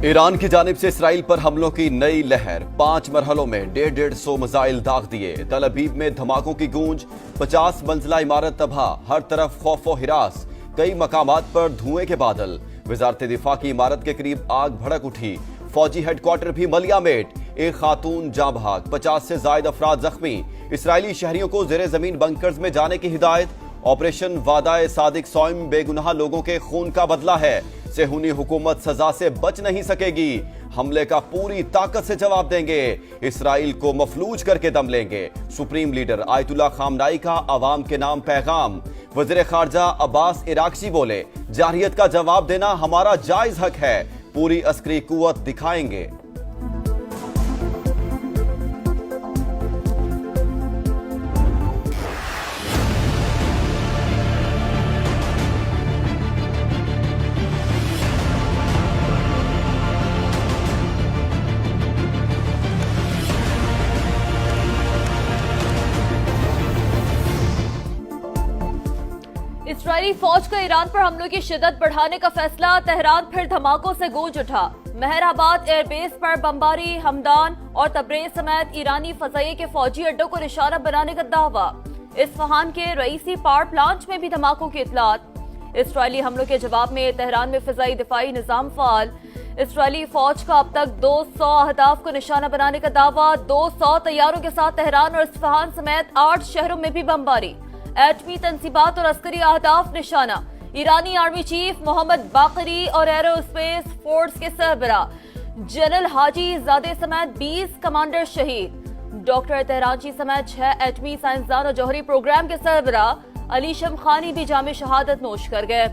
Iran की जानिब से इसराइल पर हमलों की नई लहर। 5 मरहलों में 150 मिसाइल दाग दिए। तल अबीब में धमाकों की गूंज। 50 मंजिला इमारत तबाह। हर तरफ खौफो हिरास। कई मकामात पर धुएं के बादल। वजारत दिफा की इमारत के करीब आग भड़क उठी। फौजी हेडक्वार्टर भी मलियामेट। एक खातून जाँ बहक। 50 से ज्यादा अफराद जख्मी। इसराइली शहरियों को जेर जमीन बंकर्स में जाने की हिदायत। ऑपरेशन वादा सादिक सौम बेगुनाह लोगों के खून का बदला है। सेहूनी हुकूमत सजा से बच नहीं सकेगी। हमले का पूरी ताकत से जवाब देंगे। इसराइल को मफलूज करके दम लेंगे। सुप्रीम लीडर आयतुल्लाह खामनाई का अवाम के नाम पैगाम। वज़ीर खारजा अब्बास इराक्ची बोले, जारहियत का जवाब देना हमारा जायज हक है। पूरी अस्करी कुव्वत दिखाएंगे। इस्राएली फौज का ईरान पर हमलों की शिद्दत बढ़ाने का फैसला। तेहरान फिर धमाकों से गूंज उठा। मेहराबाद एयरबेस पर बमबारी। हमदान और तब्रेज समेत ईरानी फजाइये के फौजी अड्डों को निशाना बनाने का दावा। इस्फहान के रईसी पावर प्लांट में भी धमाकों की इत्तलात। इसराइली हमलों के जवाब में तेहरान में फिजाई दिफाई निजाम फाल। इसराइली फौज का अब तक 200 अहदाफ को निशाना बनाने का दावा। 200 तैयारों के साथ तेहरान और इस्फहान समेत 8 शहरों में भी बमबारी। एटमी तंसीबात और अस्करी अहदाफ निशाना। ईरानी आर्मी चीफ मोहम्मद बाकरी और एरोस्पेस फोर्स के सरबराह जनरल हाजी जादे समेत 20 कमांडर शहीद। डॉक्टर तेहरानची समेत 6 एटमी साइंसदान और जौहरी प्रोग्राम के सरबराह अली शमखानी भी जामे शहादत नोश कर गए।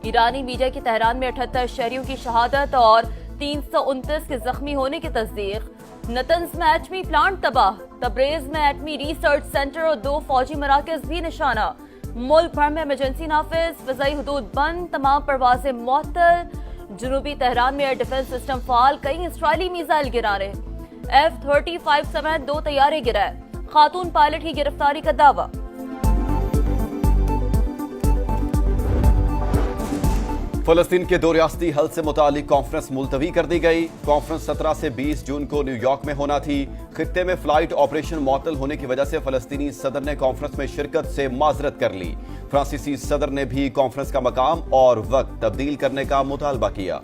ईरानी मीडिया की तेहरान में 78 शहरियों की शहादत और 329 के जख्मी होने की तस्दीक। नतंज में एटमी प्लांट तबाह। तब्रेज में एटमी रिसर्च सेंटर और 2 फौजी मराकज भी निशाना। मुल्क भर में इमरजेंसी नाफिज। फजाई हुदूद बंद। तमाम परवाजें मुअत्तल। जनूबी तेहरान में एयर डिफेंस सिस्टम फाल। कई इसराइली मिसाइल गिराने। F-35 समेत 2 तैयारे गिराए। खातून पायलट की गिरफ्तारी का दावा। फलस्तीन के 2 रियासती हल से मुतालिक कॉन्फ्रेंस मुलतवी कर दी गई। कॉन्फ्रेंस 17 से 20 जून को न्यूयॉर्क में होना थी। खित्ते में फ्लाइट ऑपरेशन मुअत्तल होने की वजह से फलस्तीनी सदर ने कॉन्फ्रेंस में शिरकत से माजरत कर ली। फ्रांसीसी सदर ने भी कॉन्फ्रेंस का मकाम और वक्त तब्दील करने का मुतालबा किया।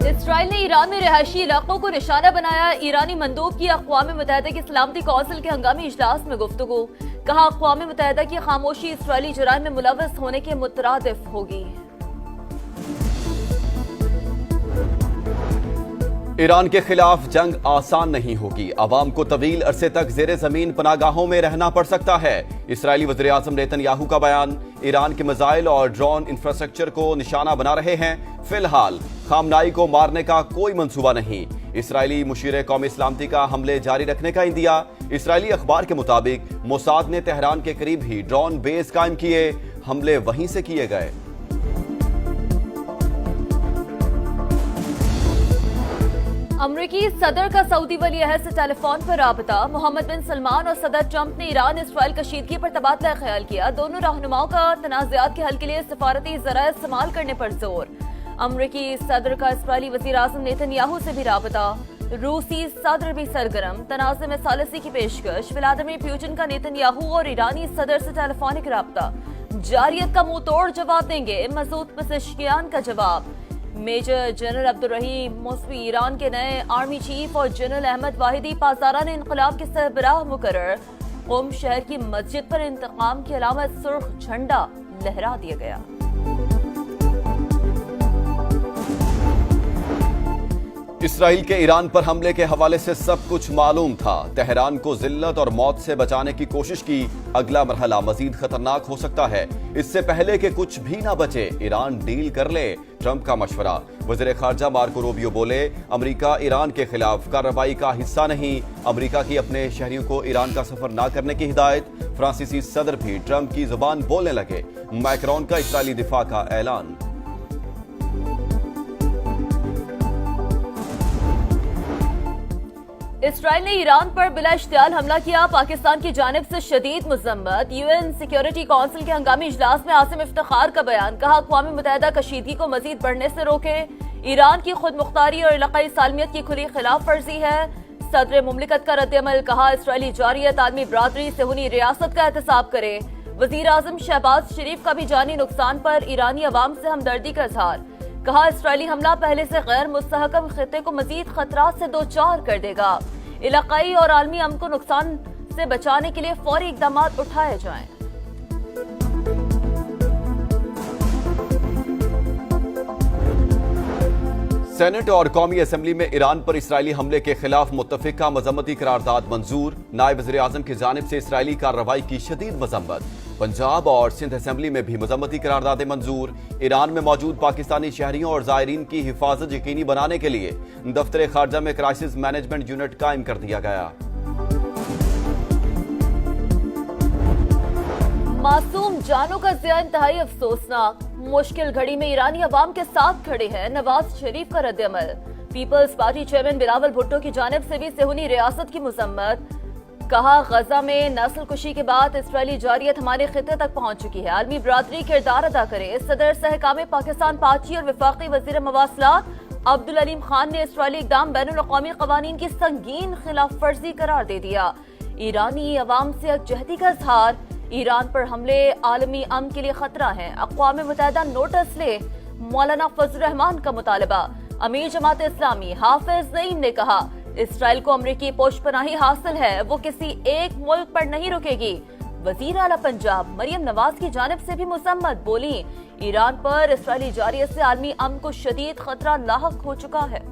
इसराइल ने ईरान में रिहायशी इलाकों को निशाना बनाया। ईरानी मंदूब की अक़वाम मुत्तहिदा की सलामती कौंसिल के हंगामी इजलास में गुफ्तगू। कहा, अक़वाम मुत्तहिदा की खामोशी इसराइली जुराइम में मुलव्वस होने के मुतरादिफ होगी। ईरान के खिलाफ जंग आसान नहीं होगी। अवाम को तवील अरसे तक जेर जमीन पनागाहों में रहना पड़ सकता है। इसराइली वज़ीर आज़म नेतन्याहू का बयान। ईरान के मिसाइल और ड्रोन इंफ्रास्ट्रक्चर को निशाना बना रहे हैं। फिलहाल खामनाई को मारने का कोई मंसूबा नहीं। इसराइली मुशीर कौमी सलामती का हमले जारी रखने का इंदिया। इसराइली अखबार के मुताबिक मोसाद ने तेहरान के करीब ही ड्रोन बेस कायम किए। हमले वहीं से किए गए। अमरीकी सदर का सऊदी वली अहद से टेलीफोन पर राबता। मोहम्मद बिन सलमान और सदर ट्रंप ने ईरान इसराइल कशीदगी पर तबादला ख्याल किया। दोनों रहनुमाओं का तनाज़ात के हल के लिए सिफारती ज़राए इस्तेमाल करने पर जोर। अमरीकी सदर का इसराइली वज़ीर आज़म नेतन्याहू से भी राबता। रूसी सदर भी सरगर्म। तनाज़े में सालिसी की पेशकश। व्लादिमीर पुतिन का नेतन्याहू और ईरानी सदर से टेलीफोनिक राबता। जारियत का मुंह तोड़ जवाब देंगे। मसूद पेज़ेश्कियान का जवाब। मेजर जनरल अब्दुल रहीम मौसवी ईरान के नए आर्मी चीफ और जनरल अहमद वाहिदी पासदारान इनकलाब के सरबराह मुकर्रर। क़ुम शहर की मस्जिद पर इंतकाम की अलामत सुर्ख झंडा लहरा दिया गया। इसराइल के ईरान पर हमले के हवाले से सब कुछ मालूम था। तेहरान को जिल्लत और मौत से बचाने की कोशिश की। अगला मरहला मजीद खतरनाक हो सकता है। इससे पहले कि कुछ भी ना बचे, ईरान डील कर ले। ट्रंप का मशवरा। वज़ीर खारजा मार्को रूबियो बोले, अमेरिका ईरान के खिलाफ कार्रवाई का हिस्सा नहीं। अमेरिका की अपने शहरियों को ईरान का सफर ना करने की हिदायत। फ्रांसीसी सदर भी ट्रंप की जुबान बोलने लगे। मैक्रोन का इसराइली दिफा का ऐलान। इसराइल ने ईरान पर बिला इश्तियाल हमला किया, पाकिस्तान की जानिब से शदीद मजम्मत। यूएन सिक्योरिटी काउंसिल के हंगामी इजलास में आसिम इफ्तिखार का बयान, कहा अक़वाम मुत्तहिदा कशीदगी को मजीद बढ़ने से रोके। ईरान की खुद मुख्तारी और इलाकाई सालमियत की खुली खिलाफ वर्जी है। सदर मुमलिकत का रद्द-ए-अमल, कहा इसराइली जारियत आलमी बरादरी सेहूनी रियासत का एहतसाब करे। वजीर आजम शहबाज शरीफ का भी जानी नुकसान पर ईरानी अवाम से हमदर्दी का इजहार, कहा इसराइली हमला पहले से गैर मुस्तहकम खित्ते को मजीद खतरात से दो चार कर देगा। इलाकाई और आलमी अमन को नुकसान से बचाने के लिए फौरी इकदाम उठाए जाएं। सेनेट और कौमी असेंबली में ईरान पर इसराइली हमले के खिलाफ मुत्तफिका मजम्मती करारदाद मंजूर। नायब वज़ीर आज़म की जानिब से इसराइली कार्रवाई की शदीद मजम्मत। पंजाब और सिंध असेंबली में भी मजम्मती करारदादें मंजूर। ईरान में मौजूद पाकिस्तानी शहरियों और ज़ायरीन की हिफाजत यकीनी बनाने के लिए दफ्तर खारजा में क्राइसिस मैनेजमेंट यूनिट कायम कर दिया गया। मासूम जानों का ज़िया इंतहाई अफसोसनाक। मुश्किल घड़ी में ईरानी अवाम के साथ खड़े हैं नवाज शरीफ का रद्द-ए-अमल। Peoples party chairman Bilawal Bhutto की जानिब से भी सेहूनी रियासत की मजम्मत, कहा गजा में नस्ल कुशी के बाद इसराइली जारियत हमारे खिते तक पहुंच चुकी है, आलमी बरादरी किरदार अदा करे। सदर सहकाम पाकिस्तान पार्टी और वफाकी वजीर मवासलात अब्दुल अलीम खान ने इसराइली इक़दाम बैनुल-अक़वामी क़वानीन की संगीन खिलाफ वर्जी करार दे दिया। ईरानी अवाम से यकजहती का इजहार, ईरान पर हमले आलमी अमन के लिए खतरा है, अक़वाम मुत्तहिदा नोटिस ले। मौलाना फजल रहमान का मुतालबा, अमीर जमात इस्लामी हाफिज नईम ने कहा इसराइल को अमरीकी पोशपनाही हासिल है, वो किसी एक मुल्क पर नहीं रुकेगी। वजीर आला पंजाब मरियम नवाज की जानिब से भी मुसम्मत, बोली ईरान पर इसराइली जारियत से आलमी अमन को शदीद खतरा लाहक हो चुका है।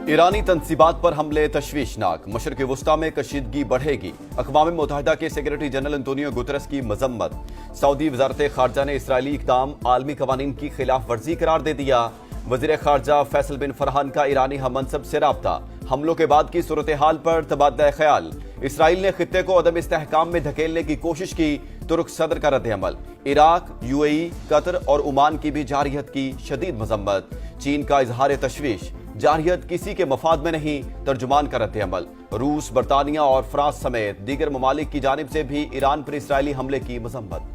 ईरानी तंसीबात पर हमले तशवीशनाक, मशरिक़ वुस्ता में कशीदगी बढ़ेगी। अक़वाम मुत्तहिदा के सेक्रेटरी जनरल अंतोनियो गुतरस की मजम्मत। सऊदी वज़ारत ख़ारजा ने इसराइली इक़दाम आलमी क़वानीन की खिलाफ वर्जी करार दे दिया। वज़ीर ख़ारजा फैसल बिन फरहान का ईरानी हममनसब से राब्ता, हमलों के बाद की सूरत हाल पर तबादला ख्याल। इसराइल ने खित्ते को अदम इस्तेहकाम में धकेलने की कोशिश की, तुर्क सदर का रद्द-ए-अमल। इराक, यूएई, कतर और ओमान की भी जारियत की शदीद मजम्मत। चीन का इजहार तशवीश, जारियत किसी के मफाद में नहीं, तर्जुमान का रद्द-ए-अमल। रूस, बरतानिया और फ्रांस समेत दीगर ममालिक की जानिब से भी ईरान पर इसराइली हमले की मजम्मत।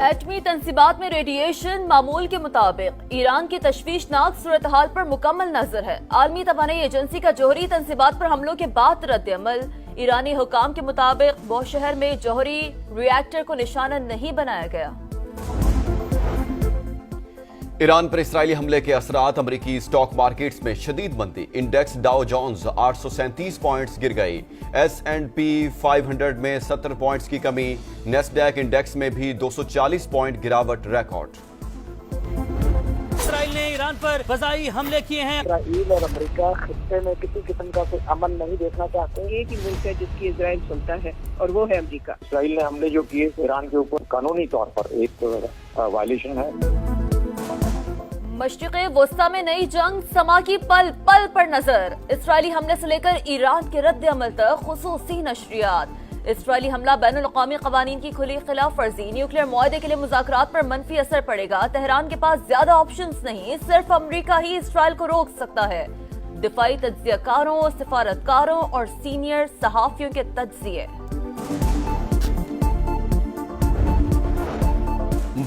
एटमी तंसीबात में रेडिएशन मामूल के मुताबिक। ईरान की तशवीशनाक सूरत हाल पर मुकम्मल नजर है। आलमी तवानाई एजेंसी का जौहरी तंसीबात पर हमलों के बाद रद्द-ए-अमल। ईरानी हुकाम के मुताबिक बौशहर में जौहरी रिएक्टर को निशाना नहीं बनाया गया। ईरान पर इसराइली हमले के असरात, अमरीकी स्टॉक मार्केट्स में शदीद मंदी। इंडेक्स डाउ जोन्स 837 पॉइंट्स गिर गई। S&P 500 में 70 पॉइंट्स की कमी। नेस्डैक इंडेक्स में भी 240 पॉइंट गिरावट रिकॉर्ड। इसराइल ने ईरान पर फज़ाई हमले किए हैं। इसराइल और अमेरिका खित्ते में किसी किस्म का कोई अमन नहीं देखना चाहते हैं। एक ही मुल्क है जिसकी इसराइल सुनता है और वो है अमेरिका। इसराइल ने हमले जो किए ईरान के ऊपर कानूनी तौर पर एक वायलेशन है। मशरिक़े वुस्ता में नई जंग, समा की पल पल पर नजर। इसराइली हमले से लेकर ईरान के रद्द-ए-अमल तक खुसूसी नशरियात। इसराइली हमला बैनुल-अक़वामी क़वानीन की खुली खिलाफ वर्जी। न्यूक्लियर मुआहदे के लिए मुज़ाकरात पर मनफी असर पड़ेगा। तेहरान के पास ज्यादा ऑप्शंस नहीं, सिर्फ अमरीका ही इसराइल को रोक सकता है। दिफाई तज्ज़ियाकारों, सिफारतकारों और सीनियर सहाफ़ियों के तज्ज़िये।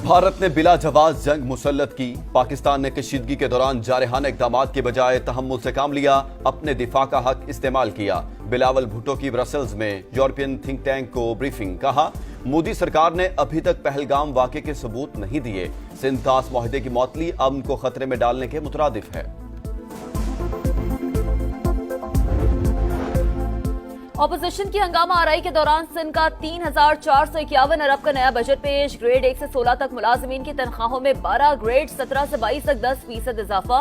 भारत ने बिला जवाज जंग मुसल्लत की। पाकिस्तान ने कशीदगी के दौरान जारहाना इक़दाम के बजाय तहम्मुल से काम लिया, अपने दिफा का हक इस्तेमाल किया। बिलावल भुट्टो की ब्रसेल्स में यूरोपियन थिंक टैंक को ब्रीफिंग, कहा मोदी सरकार ने अभी तक पहलगाम वाक़े के सबूत नहीं दिए। सिंध तास मुआहदे की मौतली अमन को खतरे में डालने के मुतरादिफ है। ऑपोजिशन की हंगामा आराई के दौरान सिंध का 3,451 अरब का नया बजट पेश। ग्रेड 1 से 16 तक मुलाजिमीन की तनख्वाहों में 12, ग्रेड 17 से 22 तक 10% इजाफा।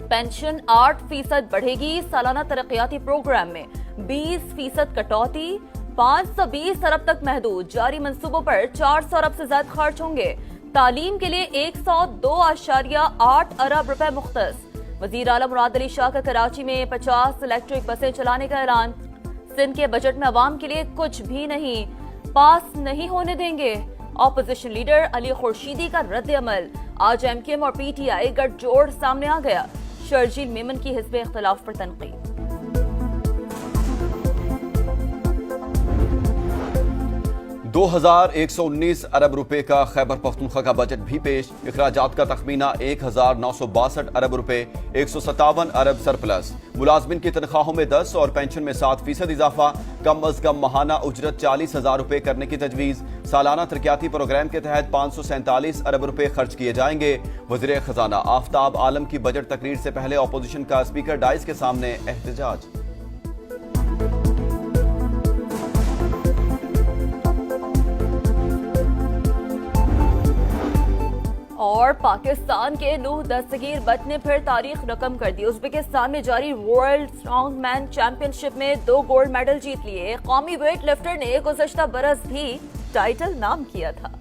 पेंशन 8% बढ़ेगी। सालाना तरक्याती प्रोग्राम में 20% कटौती। 520 अरब तक महदूद। जारी मंसूबों पर 400 अरब से ज्यादा खर्च होंगे। तालीम के लिए 102.8 अरब रुपए मुख्तस। वजीर आला मुराद अली शाह का कराची में 50 इलेक्ट्रिक बसें चलाने का ऐलान। सिंध के बजट में अवाम के लिए कुछ भी नहीं। पास नहीं होने देंगे। ऑपोजिशन लीडर अली खुर्शीदी का रद्द अमल। आज एमकेएम और पीटीआई गठजोड़ सामने आ गया। शर्जील मेमन की हिस्ब इख्तिलाफ पर तनकीद। 2119 अरब रुपए का खैबर पख्तूनख्वा का बजट भी पेश। अखराजात का तखमीना 1962 अरब रुपए, 157 अरब सरप्लस। मुलाजमिन की तनख्वाहों में 10 और पेंशन में 7% इजाफा। कम अज कम माहाना उजरत 40,000 रुपए करने की तजवीज। सालाना तरक्याती प्रोग्राम के तहत 547 अरब रुपए खर्च किए जाएंगे। वज़ीर खजाना आफ्ताब आलम की बजट तकरीर से पहले अपोजिशन का स्पीकर डाइस के सामने एहतजाज। और पाकिस्तान के नूह दस्तगीर बट ने फिर तारीख रकम कर दी। उज़्बेकिस्तान में जारी वर्ल्ड स्ट्रॉन्गमैन चैंपियनशिप में 2 गोल्ड मेडल जीत लिए। कौमी वेट लिफ्टर ने गुज़श्ता बरस भी टाइटल नाम किया था।